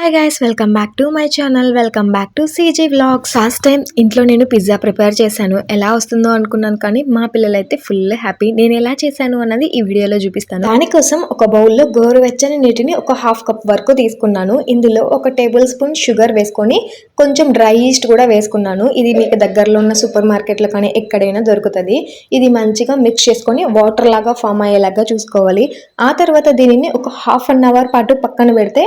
Hi guys, welcome back to my channel. Welcome back to CG vlogs. First time ఇంట్లో నేను pizza prepare చేశాను. ఎలా వస్తుందో అనుకున్నాను, కానీ మా పిల్లలైతే ఫుల్ హ్యాపీ. నేను ఎలా చేశాను అన్నది ఈ వీడియోలో చూపిస్తాను. దానికోసం ఒక బౌల్లో గోరువెచ్చని నీటిని ఒక హాఫ్ కప్ వరకు తీసుకున్నాను. ఇందులో ఒక టేబుల్ స్పూన్ షుగర్ వేసుకొని కొంచెం డ్రై ఈస్ట్ కూడా వేసుకున్నాను. ఇది మీకు దగ్గరలో ఉన్న సూపర్ మార్కెట్లో కానీ ఎక్కడైనా దొరుకుతుంది. ఇది మంచిగా మిక్స్ చేసుకొని వాటర్ లాగా ఫామ్ అయ్యేలాగా చూసుకోవాలి. ఆ తర్వాత దీనిని ఒక హాఫ్ అన్ అవర్ పాటు పక్కన పెడితే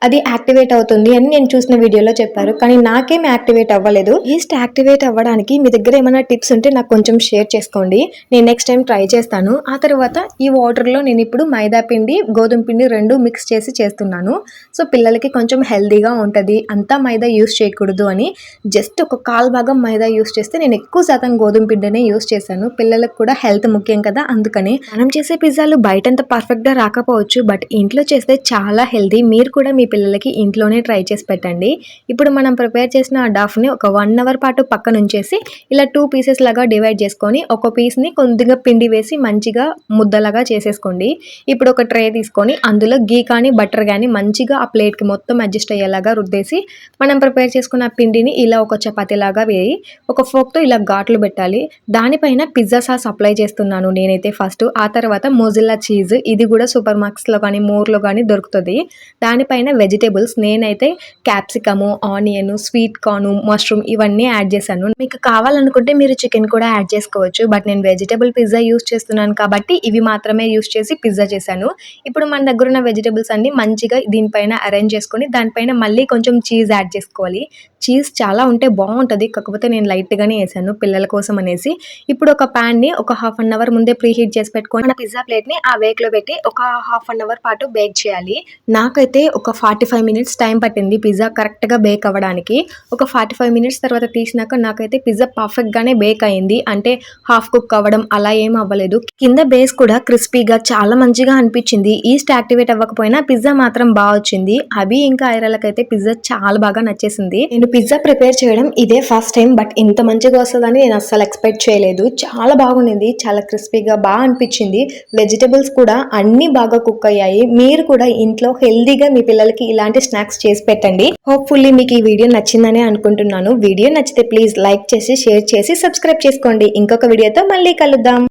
అది యాక్టివేట్ అవుతుంది అని నేను చూసిన వీడియోలో చెప్పారు, కానీ నాకేం యాక్టివేట్ అవ్వలేదు. ఈస్ట్ యాక్టివేట్ అవ్వడానికి మీ దగ్గర ఏమైనా టిప్స్ ఉంటే నాకు కొంచెం షేర్ చేసుకోండి. నేను నెక్స్ట్ టైం ట్రై చేస్తాను. ఆ తర్వాత ఈ వాటర్లో నేను ఇప్పుడు మైదా పిండి గోధుమ పిండి రెండు మిక్స్ చేసి చేస్తున్నాను. సో పిల్లలకి కొంచెం హెల్దీగా ఉంటుంది. అంతా మైదా యూస్ చేయకూడదు అని జస్ట్ ఒక కాల్ భాగం మైదా యూస్ చేస్తే నేను ఎక్కువ శాతం గోధుమ పిండినే యూస్ చేశాను. పిల్లలకు కూడా హెల్త్ ముఖ్యం కదా, అందుకని మనం చేసే పిజ్జాలు బయటంత పర్ఫెక్ట్గా రాకపోవచ్చు, బట్ ఇంట్లో చేస్తే చాలా హెల్దీ. మీరు కూడా మీ పిల్లలకి ఇంట్లోనే ట్రై చేసి పెట్టండి. ఇప్పుడు మనం ప్రిపేర్ చేసిన ఆ డాఫ్ని ఒక 1 అవర్ పాటు పక్కన ఉంచేసి ఇలా 2 పీసెస్ లాగా డివైడ్ చేసుకొని ఒక పీస్ని కొద్దిగా పిండి వేసి మంచిగా ముద్దలాగా చేసేసుకోండి. ఇప్పుడు ఒక ట్రే తీసుకొని అందులో గీ కానీ బటర్ కానీ మంచిగా ఆ ప్లేట్కి మొత్తం అడ్జస్ట్ అయ్యేలాగా రుద్దేసి మనం ప్రిపేర్ చేసుకున్న పిండిని ఇలా ఒక చపాతీలాగా వేయి ఒక ఫోక్తో ఇలా ఘాట్లు పెట్టాలి. దానిపైన పిజ్జా సాస్ అప్లై చేస్తున్నాను నేనైతే ఫస్ట్. ఆ తర్వాత మొజిల్లా చీజ్, ఇది కూడా సూపర్ మార్కెట్స్లో కానీ మోర్లో కానీ దొరుకుతుంది. దానిపైన వెజిటేబుల్స్ నేనైతే capsicum, onion, sweet corn, mushroom ఇవన్నీ యాడ్ చేశాను. మీకు కావాలనుకుంటే మీరు చికెన్ కూడా యాడ్ చేసుకోవచ్చు, బట్ నేను వెజిటేబుల్ పిజ్జా యూస్ చేస్తున్నాను కాబట్టి ఇవి మాత్రమే యూస్ చేసి పిజ్జా చేశాను. ఇప్పుడు మన దగ్గర ఉన్న వెజిటేబుల్స్ అన్ని మంచిగా దీనిపైన అరేంజ్ చేసుకొని దానిపైన మళ్ళీ కొంచెం చీజ్ యాడ్ చేసుకోవాలి. చీజ్ చాలా ఉంటే బాగుంటుంది, కాకపోతే నేను లైట్గానే వేసాను పిల్లల కోసం అనేసి. ఇప్పుడు ఒక ప్యాన్ని ఒక హాఫ్ అన్ అవర్ ముందే ప్రీ హీట్ చేసి పెట్టుకొని మన పిజ్జా ప్లేట్ని ఆ వేక్లో పెట్టి ఒక హాఫ్ అన్ అవర్ పాటు బేక్ చేయాలి. నాకైతే ఒక 45 మినిట్స్ టైం పట్టింది పిజ్జా కరెక్ట్గా బేక్ అవ్వడానికి. ఒక 45 మినిట్స్ తర్వాత తీసినాక నాకైతే పిజ్జా పర్ఫెక్ట్గానే బేక్ అయింది. అంటే హాఫ్ కుక్ అవ్వడం అలా ఏం అవ్వలేదు. కింద బేస్ కూడా క్రిస్పీగా చాలా మంచిగా అనిపించింది. ఈస్ట్ యాక్టివేట్ అవ్వకపోయినా పిజ్జా మాత్రం బాగా వచ్చింది. అవి ఇంకా ఐరలకైతే పిజ్జా చాలా బాగా నచ్చేసింది. నేను పిజ్జా ప్రిపేర్ చేయడం ఇదే ఫస్ట్ టైం, బట్ ఇంత మంచిగా వస్తుందని నేను అస్సలు ఎక్స్పెక్ట్ చేయలేదు. చాలా బాగుంది, చాలా క్రిస్పీగా బాగా అనిపించింది. వెజిటబుల్స్ కూడా అన్ని బాగా కుక్ అయ్యాయి. మీరు కూడా ఇంట్లో హెల్దీగా మీ పిల్లలకి ఇలాంటి స్నాక్స్ చేసి పెట్టండి. హోప్ఫుల్లీ మీకు ఈ వీడియో నచ్చిందని అనుకుంటున్నాను. వీడియో నచ్చితే ప్లీజ్ లైక్ చేసి షేర్ చేసి సబ్స్క్రైబ్ చేసుకోండి. ఇంకొక వీడియోతో మళ్ళీ కలుద్దాం.